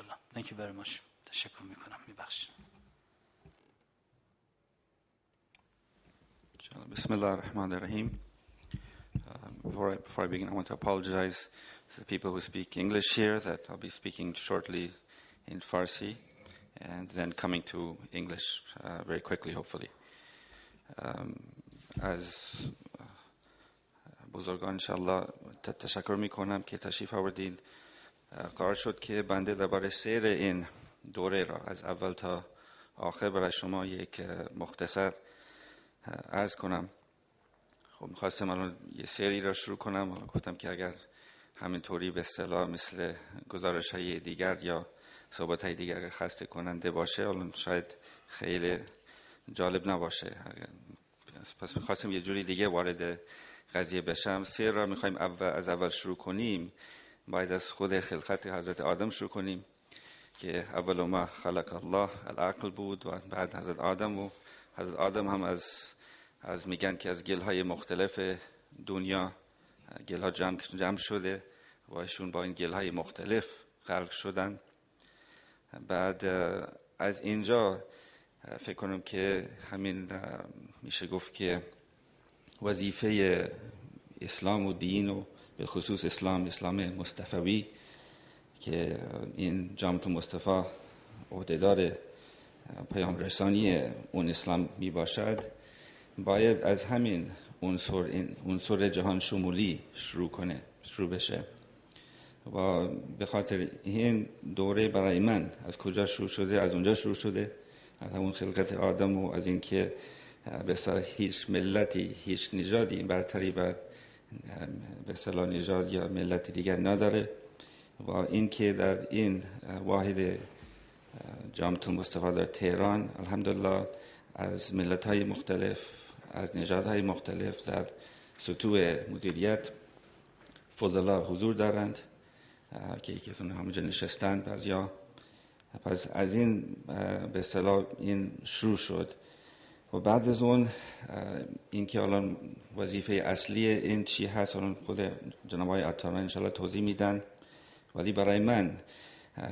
الله. Thank you very much. تشکر میکنم. میبخشید. بسم الله الرحمن الرحیم. Before I begin, I want to apologize to the people who speak English here that I'll be speaking shortly in Farsi and then coming to English very quickly, hopefully. از بزرگان انشاءالله تشکر میکنم که تشریف آوردید. قرار شد که بنده درباره سیر این دوره را از اول تا آخر برای شما یک مختصر عرض کنم. خب میخواستم الان یه سری را شروع کنم، حالا گفتم که اگر همینطوری به اصطلاح مثل گزارش های دیگر یا صحبت های دیگر خسته کننده باشه الان شاید خیلی جالب نباشه. پس میخواستم یه جوری دیگه وارد قضیه بشم. سیر را میخوایم از اول شروع کنیم. باید از خود خلقت حضرت آدم شروع کنیم که اول ما خلق الله العقل بود و بعد حضرت آدم، و حضرت آدم هم از میگن که از گلهای مختلف دنیا گلها جمع شده و ایشون با این گلهای مختلف خلق شدن. بعد از اینجا فکر کنم که همین میشه گفت که وظیفه اسلام و دین و به خصوص اسلام مصطفوی که این جامعه المصطفى عهدهدار پیام رسانی اون اسلام می باشد، باید از همین عنصر جهان شمولی شروع بشه. و به خاطر این دوره برای من از کجا شروع شده؟ از اونجا شروع شده، از همون خلقت آدم و از این که به اصطلاح هیچ ملتی، هیچ نژادی برتری بر به اصطلاح نژاد یا ملت دیگر نداره و این که در این واحد جامعه المصطفى در تهران الحمدلله از ملت‌های مختلف، از نژادهای مختلف در سطوح مدیریت فضلا حضور دارند که یکیتون همونجا نشستن بعضیا. پس از این به اصطلاح این شروع شد و بعد از اون این که الان وظیفه اصلی این چی هست الان خود جناب آقای عطاران انشاءالله توضیح میدن، ولی برای من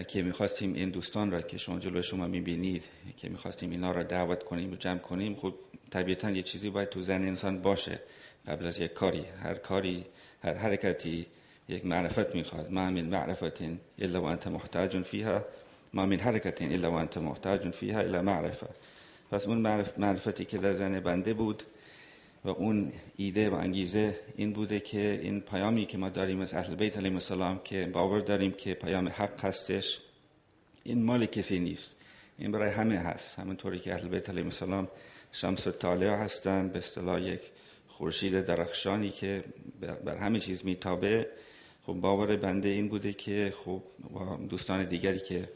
که میخواستیم این دوستان را که شما جلوی شما میبینید که میخواستیم اینا را دعوت کنیم و جمع کنیم، خب طبیعتا یه چیزی باید تو ذهن انسان باشه قبل از یک کاری. هر حرکتی یک معرفت میخواد. ما من معرفت الا و انت محتاج فیها، ما من حرکت الا و انت محتاج فیها الا معرفه. پس اون معرفتی که در ذهن بنده بود و اون ایده و انگیزه این بوده که این پیامی که ما داریم از اهل بیت علیهم السلام که باور داریم که پیام حق هستش، این مال کسی نیست، این برای همه هست. همونطوری که اهل بیت علیهم السلام شمس الطالعه هستن، به اصطلاح یک خورشید درخشانی که بر همه چیز میتابه. خب باور بنده این بوده که خب با دوستان دیگری که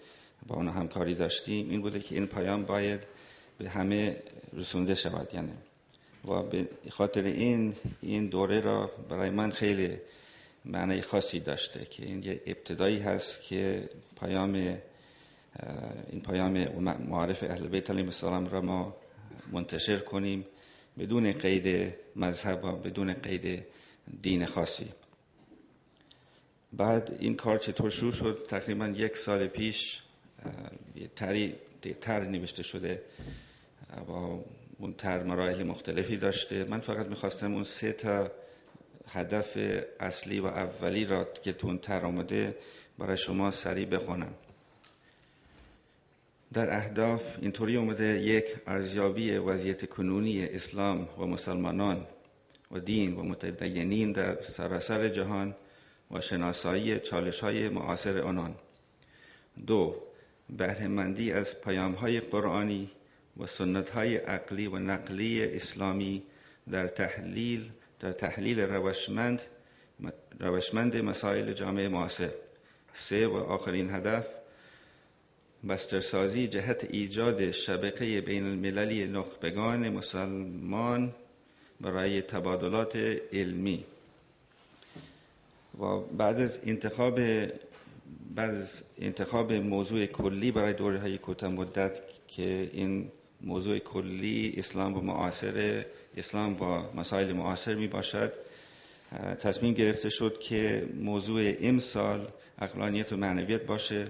با اون همکاری داشتیم این بوده که این پیام باید به همه رسونده شود. یعنی و به خاطر این دوره را برای من خیلی معنی خاصی داشته که این یه ابتدایی هست که این پیام معارف اهل بیت علیهم السلام را ما منتشر کنیم بدون قید مذهب و بدون قید دین خاصی. بعد این کار چطور شروع شد؟ تقریبا 1 سال پیش تر نوشته شده و اون تر مراحل مختلفی داشته. من فقط میخواستم اون 3 تا هدف اصلی و اولی را که تو اون تر آمده برای شما سریع بخونم. در اهداف اینطوری اومده: 1. ارزیابی وضعیت کنونی اسلام و مسلمانان و دین و متدینین در سراسر جهان و شناسایی چالش‌های معاصر آنان. 2. بهره‌مندی از پیام‌های قرآنی و سنت‌های عقلی و نقلی اسلامی در تحلیل روشمند مسائل جامعه معاصر. 3. و آخرین هدف، بسترسازی جهت ایجاد شبکه بین المللی نخبگان مسلمان برای تبادلات علمی. و بعد از انتخاب موضوع کلی برای دوره‌های کوتاه مدت که این موضوع کلی اسلام با مسائل معاصر می باشد، تصمیم گرفته شد که موضوع امسال عقلانیت و معنویت باشه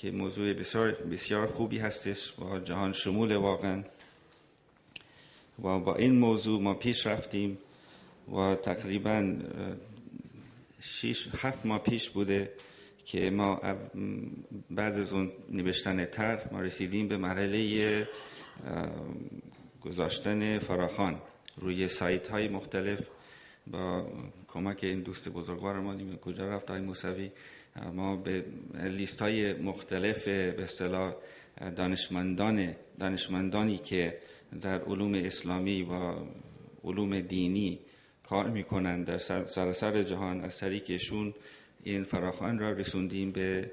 که موضوع بسیار بسیار خوبی هستش و جهان شمول واقعا، و با این موضوع ما پیش رفتیم و تقریبا 6-7 ماه پیش بوده که ما بعد از اون نوشتن طرح ما رسیدیم به مرحله گذاشتن فراخوان روی سایت های مختلف با کمک این دوست بزرگوار ما. کجا رفت آقای موسوی؟ ما به لیست های مختلف به اصطلاح دانشمندانی که در علوم اسلامی و علوم دینی کار میکنن در سراسر جهان، از طریقشون این فراخوان را رسوندیم به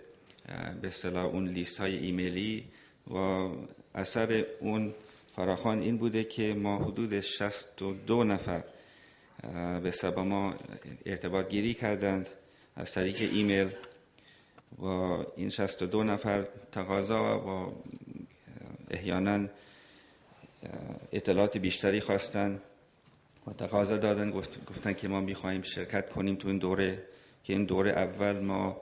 اصطلاح اون لیست های ایمیلی، و اثر اون فراخوان این بوده که ما حدود 62 نفر به سبب ما ارتباط گیری کردند از طریق ایمیل، و این 62 نفر تقاضا و احیانا اطلاعات بیشتری خواستن و تقاضا دادن، گفتن که ما میخوایم شرکت کنیم تو این دوره، که این دوره اول ما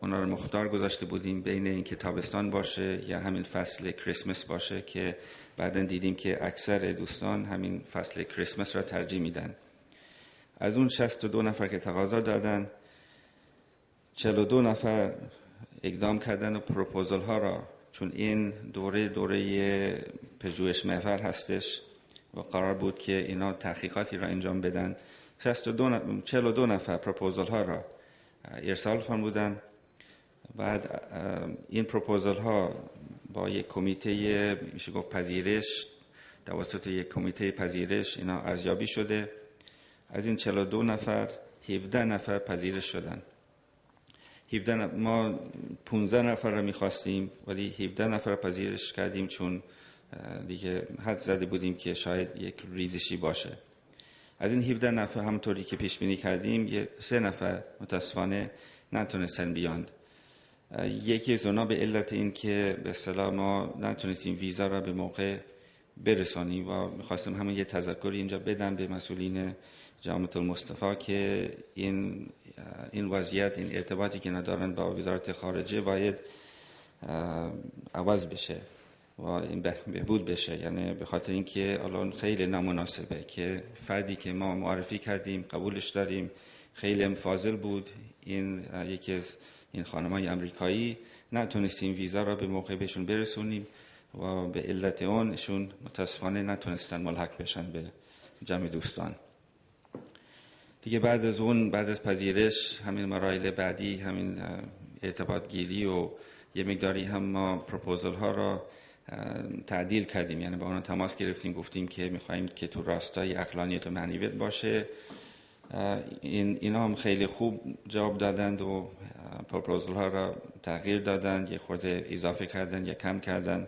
اونا رو مختار گذاشته بودیم بین این که تابستان باشه یا همین فصل کریسمس باشه، که بعدن دیدیم که اکثر دوستان همین فصل کریسمس را ترجیح میدن. از اون 62 نفر که تقاضا دادن، 42 نفر اقدام کردن و پروپوزال ها را، چون این دوره پژوهش محور هستش و قرار بود که اینا تحقیقاتی را انجام بدن، 42 نفر پروپوزال ها را ارسال فرمودن. بعد این پروپوزال ها با یک کمیته میشه گفت پذیرش، توسط یک کمیته پذیرش اینا ارزیابی شده. از این 42 نفر 17 نفر پذیرش شدن. ما 15 نفر را میخواستیم ولی 17 نفر پذیرش کردیم، چون دیگه حد زده بودیم که شاید یک ریزشی باشه. از این 17 نفر همونطوری که پیش بینی کردیم 3 نفر متاسفانه نتونستن بیاند. یکی از اونا به علت این که به اصطلاح ما نتونستیم ویزا را به موقع برسانیم، و میخواستم همون یه تذکری اینجا بدم به مسئولین جامعه المصطفى که این وضعیت، این ارتباطی که ندارن با وزارت خارجه باید عوض بشه و این بهبود بشه. یعنی به خاطر اینکه الان خیلی نامناسبه که فردی که ما معرفی کردیم، قبولش داریم، خیلی فاضل بود، این یکی از این خانم‌های امریکایی، نتونستیم ویزا را به موقع بهشون برسونیم و به علت اونشون متاسفانه نتونستن ملحق بشن به جمع دوستان. دیگه بعد از پذیرش همین مراحل بعدی، همین ارتباط گیری و یه مقداری هم ما پروپوزال ها را تعدیل کردیم، یعنی با اون تماس گرفتیم، گفتیم که میخواییم که تو راستای عقلانیت و معنویت باشه. اینا هم خیلی خوب جواب دادند و پروپوزال ها را تغییر دادن، یه خورده اضافه کردن یا کم کردن،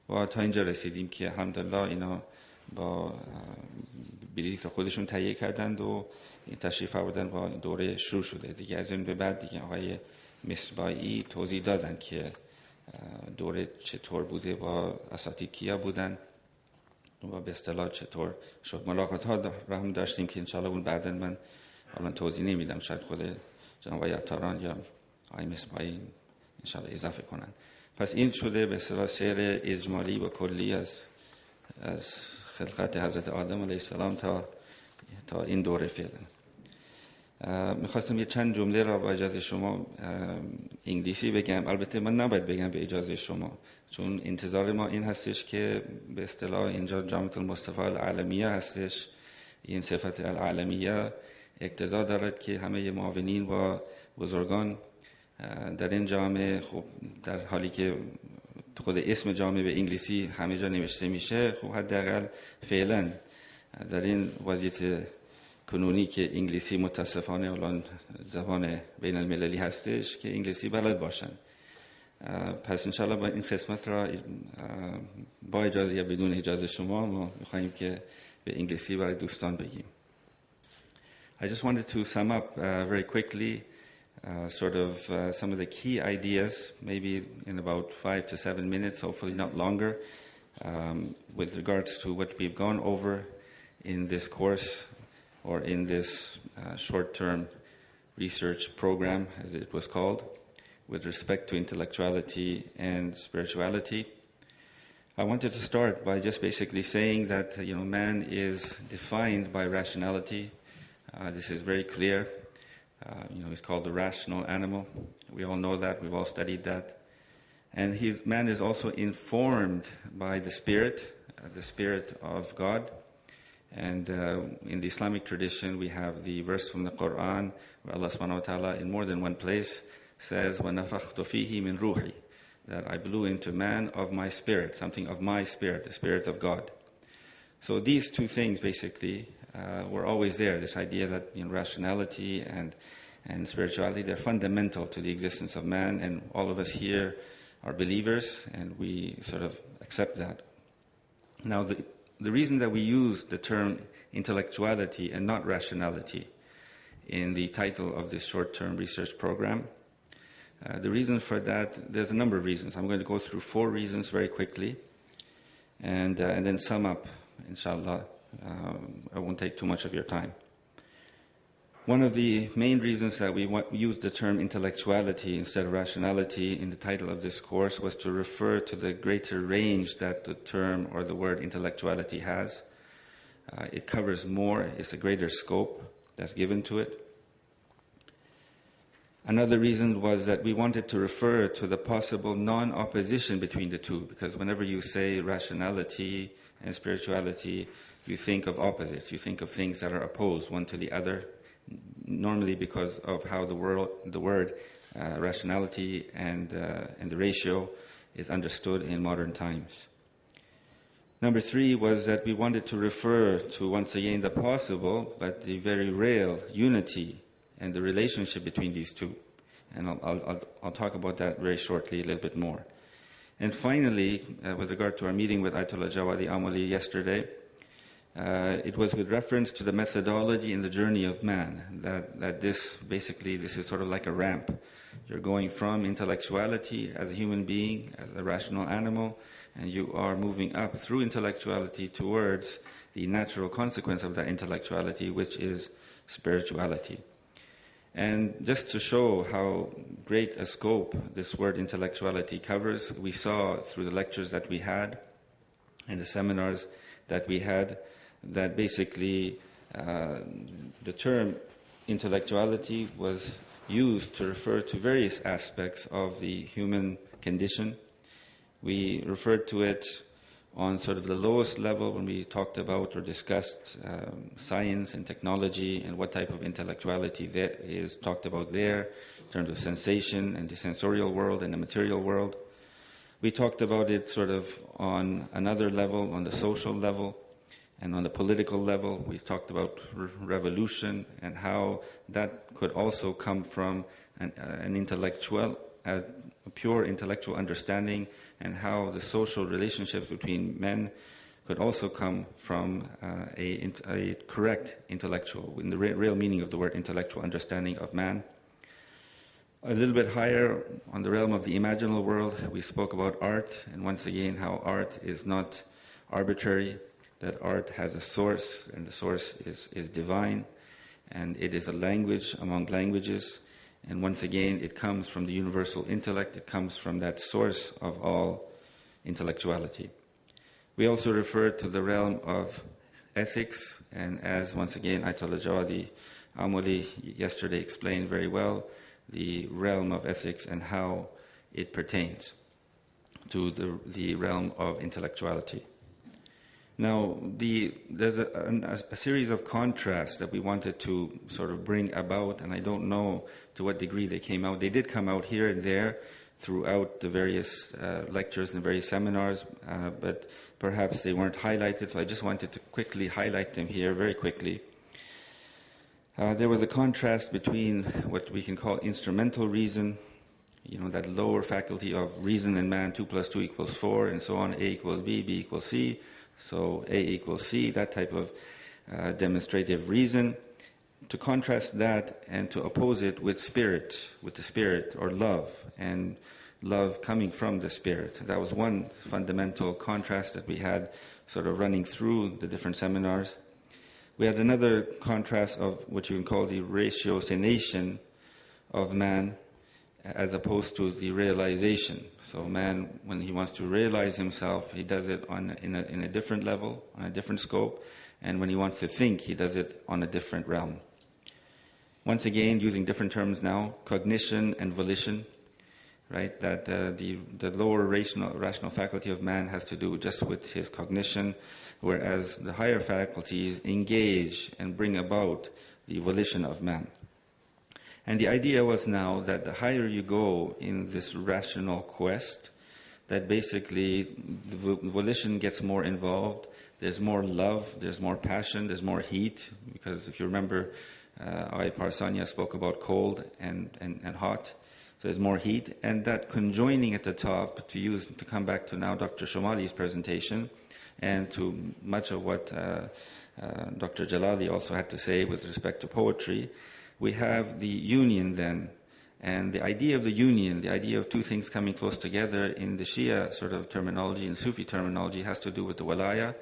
و تا اینجا رسیدیم که الحمدلله اینا با بلیط خودشون تهیه کردند و تشریف آوردن و دوره شروع شده. دیگه از این به بعد دیگه آقای مصباحی توضیح دادن که دوره چطور بوده، با اساتید کیا بودن و به اصطلاح چطور شد. ملاقات ها را هم داشتیم که انشاءالله اون بعدن من الان توضیح نمیدم، شاید خود جناب عطاران یا آقای مصباحی انشاءالله اضافه کنن. پس این شده به اصطلاح سیر اجمالی و کلی از خلقت حضرت آدم علیه السلام تا این دوره فعلا. میخواستم یه چند جمله را با اجازه شما انگلیسی بگم. البته من نباید بگم به اجازه شما، چون انتظار ما این هستش که به اصطلاح اینجا جامعه المصطفى العالمیه هستش. این صفت العالمیه اقتضا دارد که همه معاونین و بزرگان در این جامعه، خب در حالی که خود اسم جامعه به انگلیسی همه جا نوشته میشه، خب حداقل فعلا در این وضعیت کنونی که انگلیسی متاسفانه الان زبان بین المللی هستش، که انگلیسی بلد باشن. پس انشاءالله با این قسمت را با اجازه یا بدون اجازه شما ما میخواییم که به انگلیسی برای دوستان بگیم. I just wanted to sum up very quickly some of the key ideas, maybe in about 5 to 7 minutes, hopefully not longer, with regards to what we've gone over in this course or in this short-term research program, as it was called. with respect to intellectuality and spirituality. I wanted to start by just basically saying that, man is defined by rationality. This is very clear. He's called the rational animal. We all know that. We've all studied that. And man is also informed by the Spirit of God. And in the Islamic tradition, we have the verse from the Quran where Allah subhanahu wa ta'ala in more than one place says, وَنَفَخْتُ فِيهِ مِنْ رُوحِي, that I blew into man of my spirit, something of my spirit, the Spirit of God. So these two things basically were always there, this idea that rationality and spirituality, they're fundamental to the existence of man, and all of us here are believers, and we sort of accept that. Now, the reason that we use the term intellectuality and not rationality in the title of this short-term research program, the reason for that, there's a number of reasons. I'm going to go through 4 reasons very quickly, and then sum up, inshallah. I won't take too much of your time. One of the main reasons that we used the term intellectuality instead of rationality in the title of this course was to refer to the greater range that the term or the word intellectuality has. It covers more, it's a greater scope that's given to it. Another reason was that we wanted to refer to the possible non-opposition between the two, because whenever you say rationality and spirituality, you think of opposites, you think of things that are opposed one to the other, normally because of how the word rationality and the ratio is understood in modern times. Number 3 was that we wanted to refer to, once again, the possible but the very real unity and the relationship between these two. And I'll talk about that very shortly, a little bit more. And finally, with regard to our meeting with Ayatollah Jawadi Amoli yesterday, it was with reference to the methodology in the journey of man, that this is sort of like a ramp. You're going from intellectuality as a human being, as a rational animal, and you are moving up through intellectuality towards the natural consequence of that intellectuality, which is spirituality. And just to show how great a scope this word intellectuality covers, we saw through the lectures that we had and the seminars that we had that basically the term intellectuality was used to refer to various aspects of the human condition. We referred to it on sort of the lowest level when we talked about or discussed science and technology and what type of intellectuality there is talked about there in terms of sensation and the sensorial world and the material world. We talked about it sort of on another level, on the social level and on the political level. We talked about revolution and how that could also come from an intellectual, a pure intellectual understanding, and how the social relationships between men could also come from a correct intellectual, in the real meaning of the word intellectual understanding of man. A little bit higher on the realm of the imaginal world, we spoke about art, and once again how art is not arbitrary, that art has a source, and the source is divine, and it is a language among languages. And once again, it comes from the universal intellect. It comes from that source of all intellectuality. We also referred to the realm of ethics, and as once again Ayatollah Jawadi Amoli yesterday explained very well, the realm of ethics and how it pertains to the realm of intellectuality. Now, there's a series of contrasts that we wanted to sort of bring about, and I don't know to what degree they came out. They did come out here and there throughout the various lectures and various seminars, but perhaps they weren't highlighted, so I just wanted to quickly highlight them here very quickly. There was a contrast between what we can call instrumental reason, that lower faculty of reason in man, 2 + 2 = 4, and so on, A = B, B = C. So A = C, that type of demonstrative reason, to contrast that and to oppose it with the spirit or love, and love coming from the spirit. That was one fundamental contrast that we had sort of running through the different seminars. We had another contrast of what you can call the ratiocination of man, as opposed to the realization. So man, when he wants to realize himself, he does it in a different level, on a different scope, and when he wants to think, he does it on a different realm. Once again, using different terms now, cognition and volition, right? That the lower rational faculty of man has to do just with his cognition, whereas the higher faculties engage and bring about the volition of man. And the idea was now that the higher you go in this rational quest, that basically the volition gets more involved, there's more love, there's more passion, there's more heat, because if you remember, Ayat Parsanya spoke about cold and hot, so there's more heat, and that conjoining at the top, to come back to now Dr. Shomali's presentation, and to much of what Dr. Jalali also had to say with respect to poetry, we have the union then. And the idea of the union, the idea of two things coming close together in the Shia sort of terminology, in Sufi terminology, has to do with the walaya.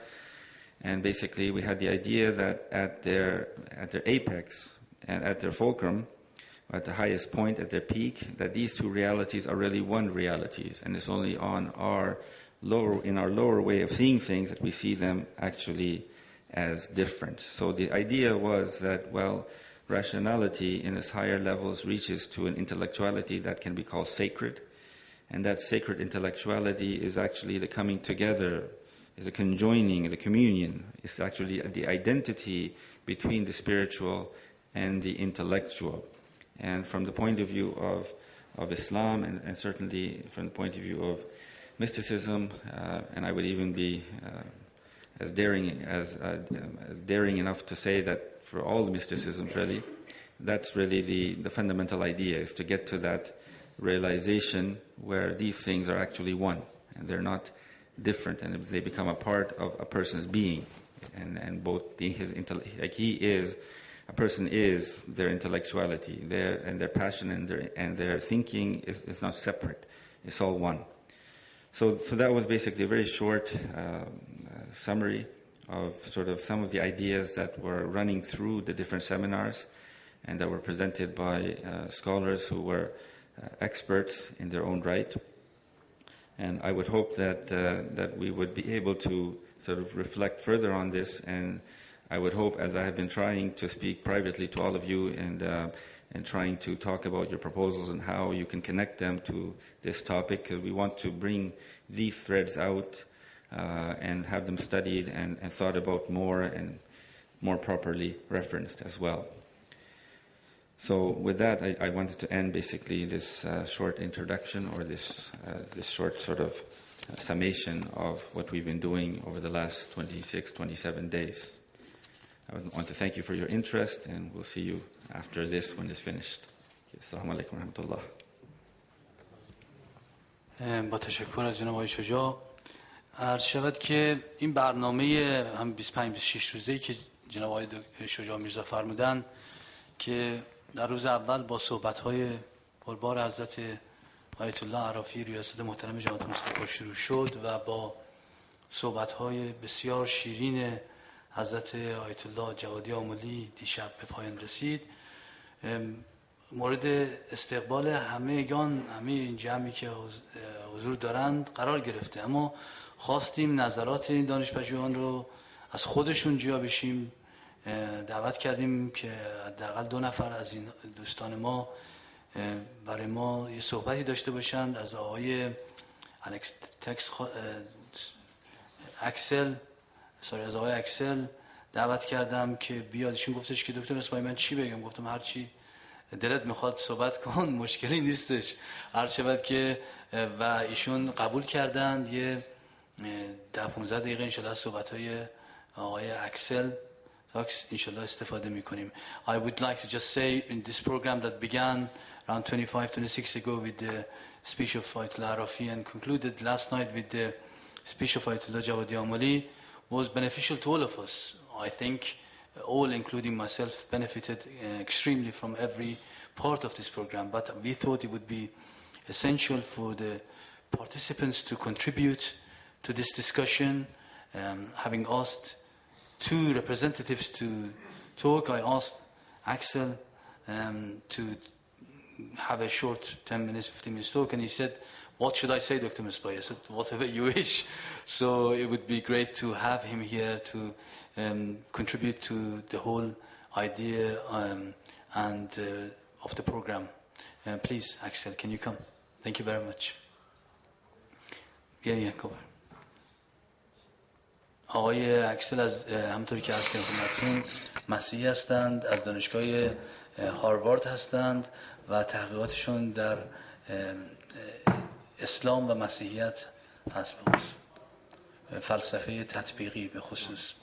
And basically we had the idea that at their apex and at their fulcrum, at the highest point, at their peak, that these two realities are really one realities. And it's only on in our lower way of seeing things that we see them actually as different. So the idea was that, well, rationality in its higher levels reaches to an intellectuality that can be called sacred. And that sacred intellectuality is actually the coming together, is a conjoining, the communion. It's actually the identity between the spiritual and the intellectual. And from the point of view of Islam, and certainly from the point of view of mysticism, and I would even be as daring enough to say that for all the mysticisms, really, that's really the fundamental idea, is to get to that realization where these things are actually one, and they're not different, and they become a part of a person's being, and both a person is their intellectuality, their passion and their thinking is not separate; it's all one. So that was basically a very short summary of sort of some of the ideas that were running through the different seminars and that were presented by scholars who were experts in their own right. And I would hope that we would be able to sort of reflect further on this, and I would hope, as I have been trying to speak privately to all of you and trying to talk about your proposals and how you can connect them to this topic, because we want to bring these threads out and have them studied and thought about more and more properly referenced as well. So with that, I wanted to end basically this short introduction, or this short sort of summation of what we've been doing over the last 26, 27 days. I want to thank you for your interest, and we'll see you after this when it's finished. Assalamu alaikum wa rahmatullah. با تشکر از جناب آقای شجاع. عرض شود که این برنامه هم 25-26 روزه‌ای که جناب آقای شجاع میرزا فرمودن که در روز اول با صحبت‌های پربار حضرت آیت الله عرافی ریاست محترم جماعت مصطفی شروع شد و با صحبت‌های بسیار شیرین حضرت آیت الله جوادی آملی دیشب به پایان رسید. مورد استقبال همه این جمعی که حضور دارند قرار گرفته، اما خواستیم نظرات این دانشپژوهان رو از خودشون جا بشیم. دعوت کردیم که حداقل 2 نفر از این دوستان ما برای ما یه صحبتی داشته باشند. از آقای از آقای اکسل دعوت کردم که بیاد. ایشون گفتش که دکتر اسماعیل من چی بگم؟ گفتم هر چی دلت میخواد صحبت کن، مشکلی نیستش، هر شود که. و ایشون قبول کردند. یه 10-15 دقیقه انشالله صحبت‌های آقای اکسل انشالله استفاده میکنیم. I would like to just say in this program that began around 25-26 ago with the speech of Ayatollah Arafi and concluded last night with the speech of Ayatollah Jawadi Amali was beneficial to all of us. I think all, including myself, benefited extremely from every part of this program, but we thought it would be essential for the participants to contribute to this discussion. Having asked 2 representatives to talk, I asked Axel to have a short 10 minutes, 15 minutes talk, and he said, what should I say, Dr. Misbah? I said, whatever you wish. So it would be great to have him here to contribute to the whole idea and of the program. Please, Axel, can you come? Thank you very much. Yeah, go ahead. آقای اکسل از همونطوری که از خدمتتون مسیحی هستند، از دانشگاه هاروارد هستند و تحقیقاتشون در اسلام و مسیحیت هست، فلسفه تطبیقی به خصوص.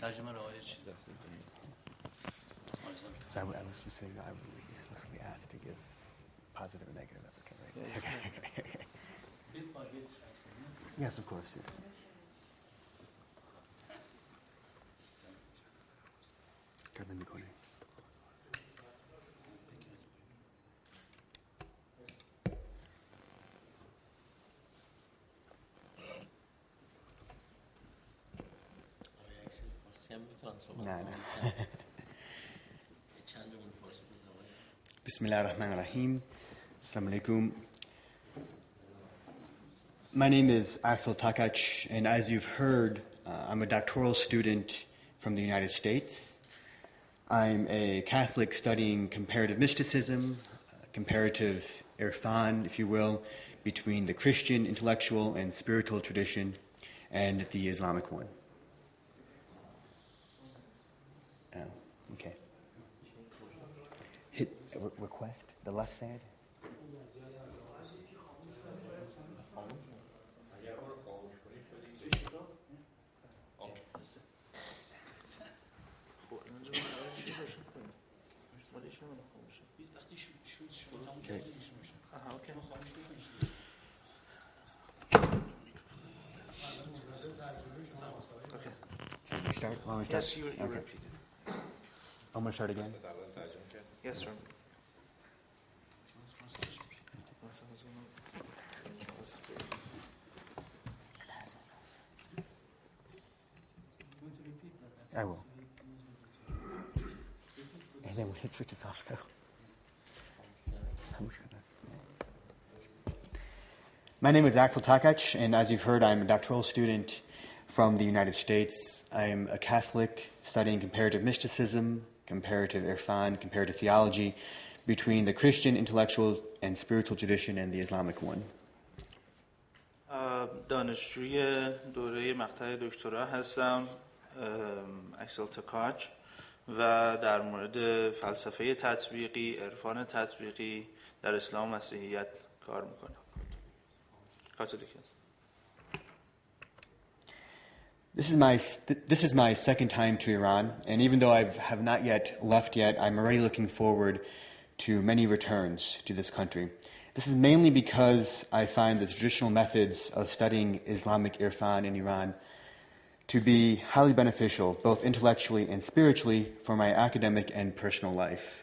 ترجمه رو آقای چی؟ I was just saying I was explicitly asked to give positive and negative. That's okay, right? Okay. Yes, of course, yes. Kevin McConaughey. Bismillah ar-Rahman ar-Rahim. Assalamu alaikum. My name is Axel Takach, and as you've heard, I'm a doctoral student from the United States. I'm a Catholic studying comparative mysticism, comparative irfan, if you will, between the Christian intellectual and spiritual tradition and the Islamic one. Okay. Hit request, the left side. Want me to start? Yes, you repeat it. I'm going to start again. Yes, sir. I will. And then when it switches off, though. My name is Axel Takach, and as you've heard, I'm a doctoral student from the United States. I'm a Catholic studying comparative mysticism, comparative irfan, comparative theology between the Christian intellectual and spiritual tradition and the Islamic one. دانشجوی دوره مقطع دکترا هستم، اکسل تاکاچ، و در مورد فلسفه تطبیقی، عرفان تطبیقی در اسلام و مسیحیت کار میکنم. کاتولیک هستم. This is my second time to Iran, and even though I have not yet left yet, I'm already looking forward to many returns to this country. This is mainly because I find the traditional methods of studying Islamic irfan in Iran to be highly beneficial, both intellectually and spiritually, for my academic and personal life.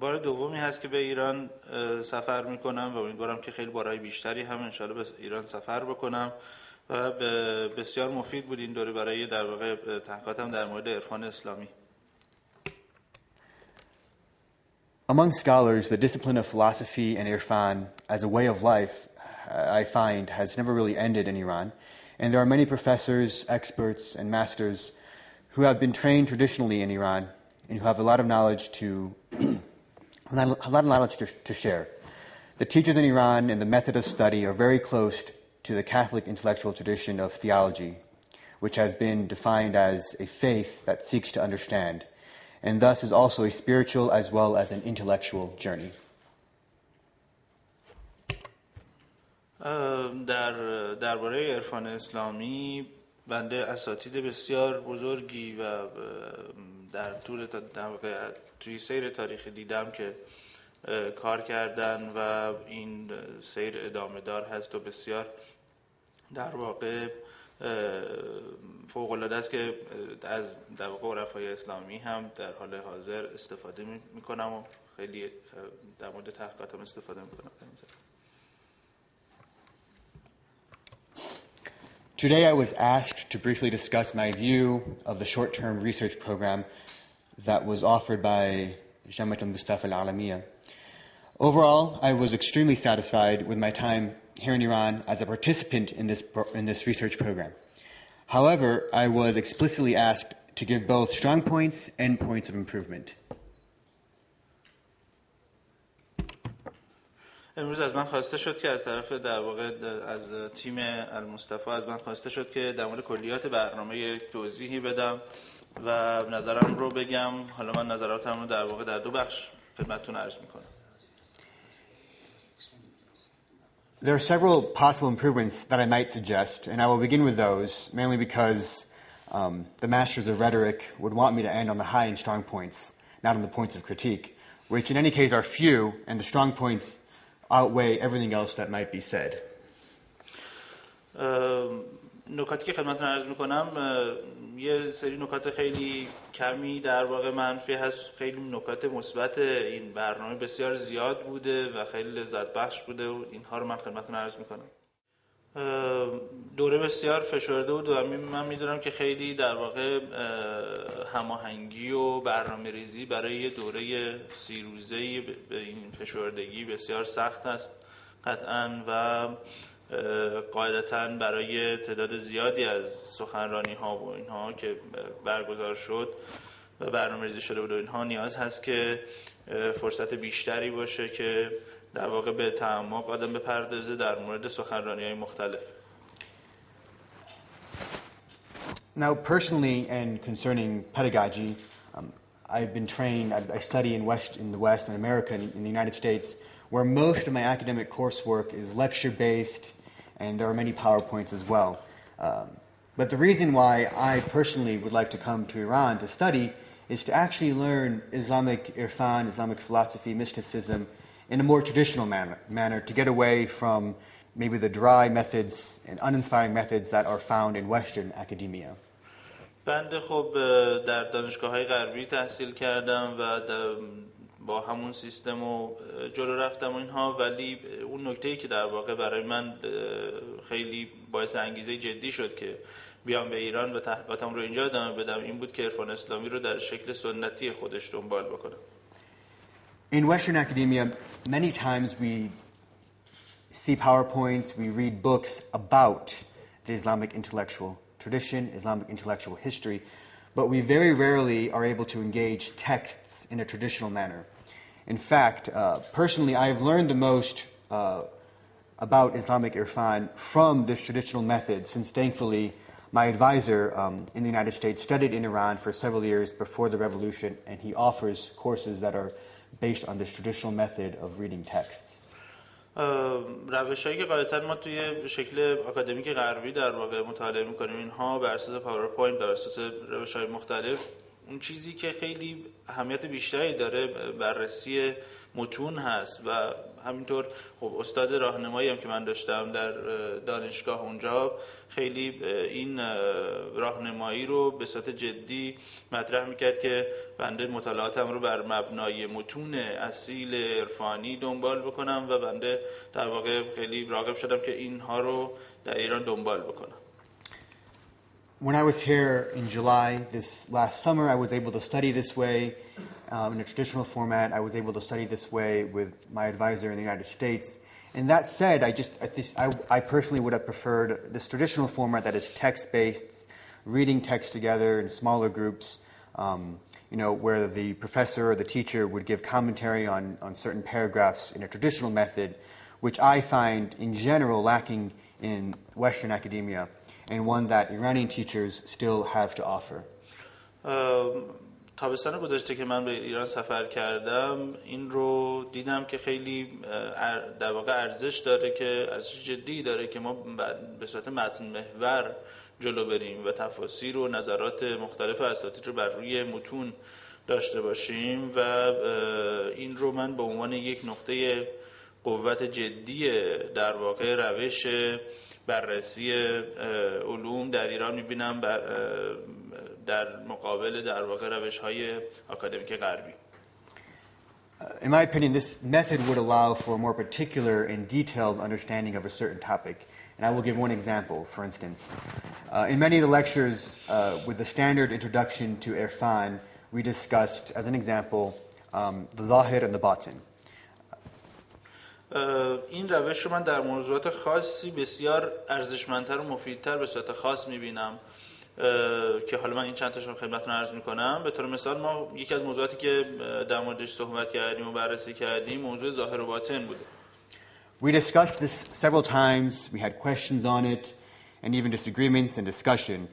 بار دومی هست که به ایران سفر میکنم و امیدوارم که خیلی بارهای بیشتری هم انشالله به ایران سفر بکنم و بسیار مفید بود این دوره برای در واقع تحقیقاتم در مورد عرفان اسلامی. Among scholars, the discipline of philosophy and irfan as a way of life, I find, has never really ended in Iran. And there are many professors, experts, and masters who have been trained traditionally in Iran and who have a lot of knowledge to share. The teachers in Iran and the method of study are very close to the Catholic intellectual tradition of theology, which has been defined as a faith that seeks to understand, and thus is also a spiritual as well as an intellectual journey. درباره عرفان اسلامی بنده اساتید بسیار بزرگی و در طول توی سیر تاریخی دیدم که کار کردن و این سیر ادامه دار هست و بسیار در واقع فوق العاده است که از در واقع عرفای اسلامی هم در حال حاضر استفاده میکنم و خیلی در مورد تحقیقاتم استفاده میکنم. Today I was asked to briefly discuss my view of the short-term research program that was offered by Jamiat Al-Mustafa Al-Alamiya. Overall, I was extremely satisfied with my time here in Iran as a participant in this research program. However, I was explicitly asked to give both strong points and points of improvement. امروز از من خواسته شد که از طرف در واقع از تیم المصطفی از من خواسته شد که در مورد کلیات برنامه یک توضیحی بدم و نظرم رو بگم. حالا من نظراتم رو در واقع در دو بخش خدمتتون عرض می‌کنم. There are several possible improvements that I might suggest, and I will begin with those, mainly because the masters of rhetoric would want me to end on the high and strong points, not on the points of critique, which in any case are few, and the strong points outweigh everything else that might be said. نکاتی که خدمتتون عرض میکنم یه سری نکات خیلی کمی در واقع منفی هست، خیلی نکات مثبت این برنامه بسیار زیاد بوده و خیلی لذت بخش بوده و اینها رو من خدمتتون عرض میکنم. دوره بسیار فشرده بود و من میدونم که خیلی در واقع هماهنگی و برنامه ریزی برای یه دوره 30 روزه‌ای به این فشردگی بسیار سخت است قطعاً و قاعدتاً برای تعداد زیادی از سخنرانی ها و اینها که برگزار شد و برنامه ریزی شده بود و اینها نیاز هست که فرصت بیشتری باشه که در واقع به تعمق آدم بپردازه در مورد سخنرانی های مختلف. Now, personally and concerning pedagogy, I've been trained, I study in the West and America, in the United States, where most of my academic coursework is lecture-based, and there are many PowerPoints as well. But the reason why I personally would like to come to Iran to study is to actually learn Islamic irfan, Islamic philosophy, mysticism, in a more traditional manner, to get away from maybe the dry methods and uninspiring methods that are found in Western academia. بنده خب در دانشگاه‌های غربی تحصیل کردم و با همون سیستم و جلو رفتم و اینها، ولی اون نکته‌ای که در واقع برای من خیلی باعث انگیزه جدی شد که بیام به ایران و تحقیقاتم رو اینجا ادامه بدم این بود که عرفان اسلامی رو در شکل سنتی خودش دنبال بکنم. In Western academia, many times we see PowerPoints, we read books about the Islamic intellectual tradition, Islamic intellectual history, but we very rarely are able to engage texts in a traditional manner. In fact, personally, I have learned the most about Islamic irfan from this traditional method, since thankfully my advisor in the United States studied in Iran for several years before the revolution, and he offers courses that are based on this traditional method of reading texts. روش‌هایی که قاعدتاً ما توی شکل آکادمیک غربی در واقع مطالعه می‌کنیم اینها بر اساس پاورپوینت، بر اساس روش‌های مختلف، اون چیزی که خیلی اهمیت بیشتری داره بررسی متون هست و همینطور خب استاد راهنمایی هم که من داشتم در دانشگاه اونجا خیلی این راهنمایی رو به صورت جدی مطرح میکرد که بنده مطالعاتم رو بر مبنای متون اصیل عرفانی دنبال بکنم و بنده در واقع خیلی راغب شدم که اینها رو در ایران دنبال بکنم. When I was here in July this last summer, I was able to study this way in a traditional format. I was able to study this way with my advisor in the United States. And that said, I personally would have preferred this traditional format that is text-based, reading text together in smaller groups, where the professor or the teacher would give commentary on certain paragraphs in a traditional method, which I find in general lacking in Western academia, and one that Iranian teachers still have to offer. تابستان گذشته که من به ایران سفر کردم این رو دیدم که خیلی در واقع ارزش داره که ارزش جدی داره که ما به صورت متن محور جلو بریم و تفاسیر و نظرات مختلف اساتید رو بر روی متون داشته باشیم و این رو من به عنوان یک نقطه قوت جدی در واقع روش بررسی علوم در ایران می‌بینم در مقابل در واقع روش‌های آکادمیک غربی. In my opinion, this method would allow for a more particular and detailed understanding of a certain topic. And I will give one example, for instance. In many of the lectures with the standard introduction to Irfan, we discussed, as an example, the Zahir and the Batin. این روش رو من در موضوعات خاصی بسیار ارزشمندتر و مفیدتر به صورت خاص میبینم که حالا من این چند تاشون خدمتتون عرض میکنم. به طور مثال ما یکی از موضوعاتی که در موردش صحبت کردیم و بررسی کردیم موضوع ظاهر و باطن بوده. We discussed this several times, we had questions on it, and even disagreements and discussion.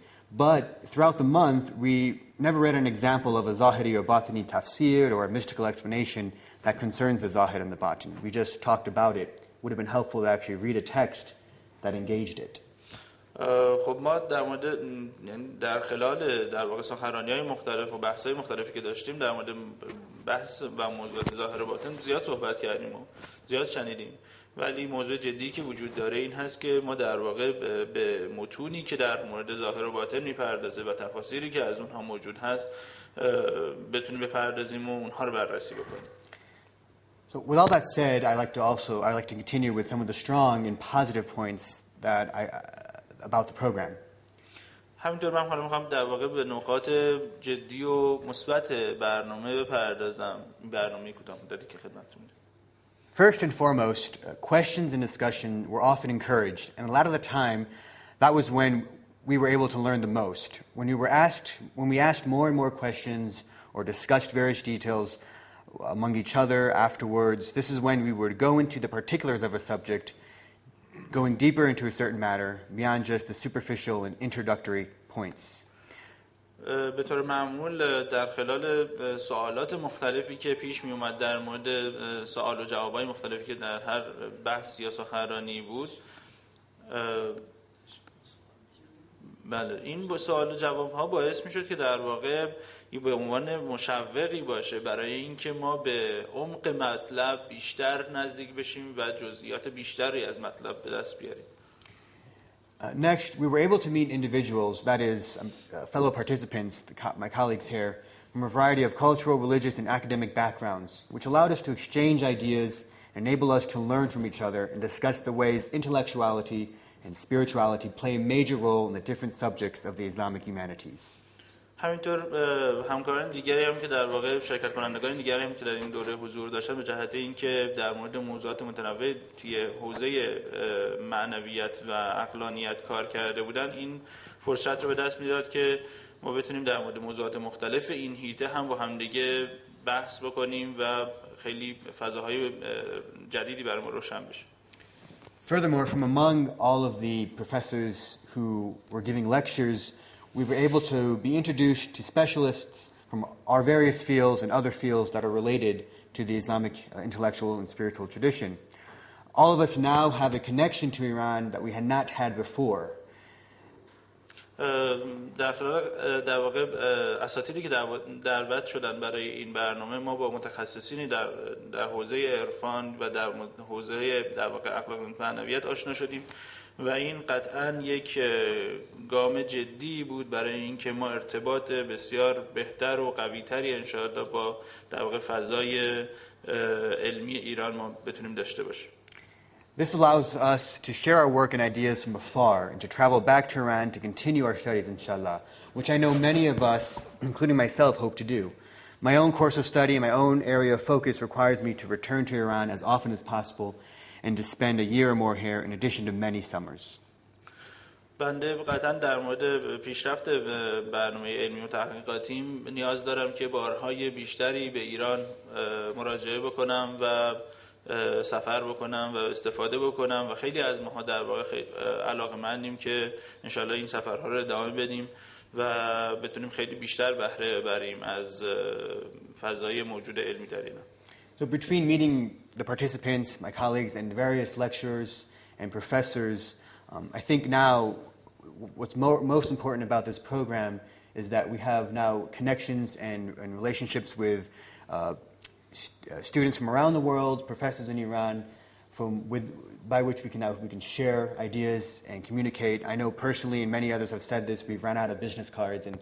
But throughout the month, we never read an example of a Zahiri or Batini tafsir or a mystical explanation that concerns the Zahir and the Batin. We just talked about it. It would have been helpful to actually read a text that engaged it. خب ما در مورد در خلال در واقع سخنرانی‌های مختلف و بحث‌های مختلفی که داشتیم در مورد بحث و موضوعات ظاهر و باطن زیاد صحبت کردیم و زیاد شنیدیم، ولی موضوع جدی که وجود داره این هست که ما در واقع به متونی که در مورد ظاهر و باطن میپردازه و تفاسیری که از اونها موجود هست بتونیم بپردازیم و اونها رو بررسی بکنیم. So with all that said, I'd like to continue with some of the strong and positive points that about the program. همینطور من حالا میخوام در واقع به نکات جدی و مثبت برنامه بپردازم. برنامه کوتاه مدتی که خدمتتون میدم. First and foremost, questions and discussion were often encouraged, and a lot of the time, that was when we were able to learn the most. When we asked more and more questions or discussed various details among each other afterwards, this is when we would go into the particulars of a subject, going deeper into a certain matter beyond just the superficial and introductory points. به طور معمول در خلال سوالات مختلفی که پیش می اومد در مورد سوال و جوابای مختلفی که در هر بحث یا سخنرانی بود، بله این با سوال و جواب ها باعث می شد که در واقع به عنوان مشوقی باشه برای اینکه ما به عمق مطلب بیشتر نزدیک بشیم و جزئیات بیشتری از مطلب به دست بیاریم. Next, we were able to meet individuals, that is, fellow participants, my colleagues here, from a variety of cultural, religious, and academic backgrounds, which allowed us to exchange ideas, enable us to learn from each other, and discuss the ways intellectuality and spirituality play a major role in the different subjects of the Islamic humanities. همینطور همکاران دیگری هم که در واقع شرکت کنندگان دیگری هم که در این دوره حضور داشتن به جهت اینکه در مورد موضوعات متنوع توی حوزه معنویت و عقلانیت کار کرده بودن این فرصت رو به دست میداد که ما بتونیم در مورد موضوعات مختلف این حیطه هم با همدیگه بحث بکنیم و خیلی فضاهای جدیدی برای ما روشن بشه. Furthermore, from among all of the professors who were giving lectures, we were able to be introduced to specialists from our various fields and other fields that are related to the Islamic intellectual and spiritual tradition. All of us now have a connection to Iran that we had not had before. در خلال در واقع اساتیدی که دعوت شدن برای این برنامه ما با متخصصینی در حوزه عرفان و در حوزه در واقع اخلاق و معنویات آشنا شدیم و این قطعاً یک گام جدی بود برای اینکه ما ارتباط بسیار بهتر و قوی‌تری انشاءالله با در واقع فضای علمی ایران ما بتونیم داشته باشیم. This allows us to share our work and ideas from afar and to travel back to Iran to continue our studies, inshallah, which I know many of us, including myself, hope to do. My own course of study and my own area of focus requires me to return to Iran as often as possible and to spend a year or more here in addition to many summers. بنده قطعا در مورد پیشرفت برنامه علمی و تحقیقاتیم نیاز دارم که بارهای بیشتری به ایران مراجعه بکنم و سفر بکنم و استفاده بکنم و خیلی از ماها در واقع علاقه‌مندیم که انشالله این سفرها رو ادامه بدیم و بتونیم خیلی بیشتر بهره ببریم از فضای موجود علمی در ایران. So between meeting the participants, my colleagues, and various lecturers and professors, I think now what's most important about this program is that we have now connections and relationships with students from around the world, professors in Iran, by which we can share ideas and communicate. I know personally, and many others have said this, we've run out of business cards and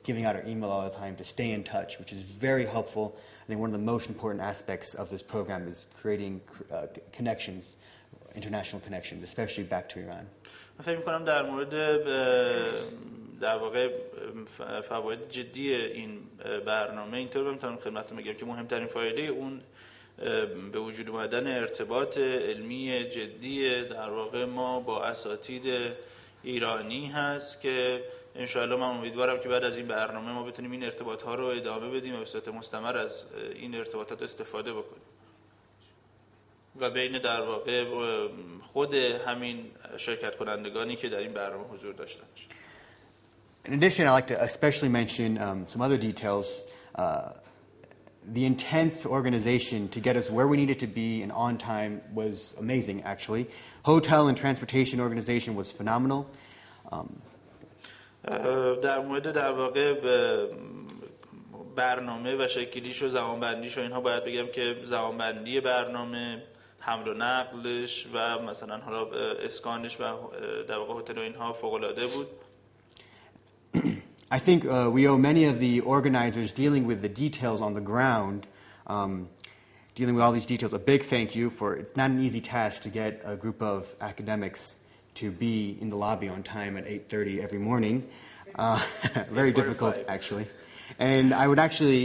giving out our email all the time to stay in touch, which is very helpful. I think one of the most important aspects of this program is creating connections international connections, especially back to Iran. من فکر می‌کنم در مورد در واقع فواید جدی این برنامه اینطور میتونم خدمتتون بگم که مهمترین فایده اون به وجود اومدن ارتباط علمی جدی در واقع ما با اساتید ایرانی هست که انشاءالله من امیدوارم که بعد از این برنامه ما بتونیم این ارتباط ها رو ادامه بدیم و به صورت مستمر از این ارتباطات استفاده بکنیم و بین در واقع خود همین شرکت کنندگانی که در این برنامه حضور داشتن. In addition, I'd like to especially mention some other details. The intense organization to get us where we needed to be and on time was amazing, actually. Hotel and transportation organization was phenomenal. در مورد در واقع برنامه و شکلیش و زمانبندیش و اینها باید بگم که زمانبندی برنامه، حمل و نقلش و مثلا حالا اسکانش و در واقع هتل و اینها فوق‌العاده بود. I think we owe many of the organizers dealing with the details on the ground, dealing with all these details, a big thank you for, it's not an easy task to get a group of academics to be in the lobby on time at 8:30 every morning. Very difficult, actually. And I would actually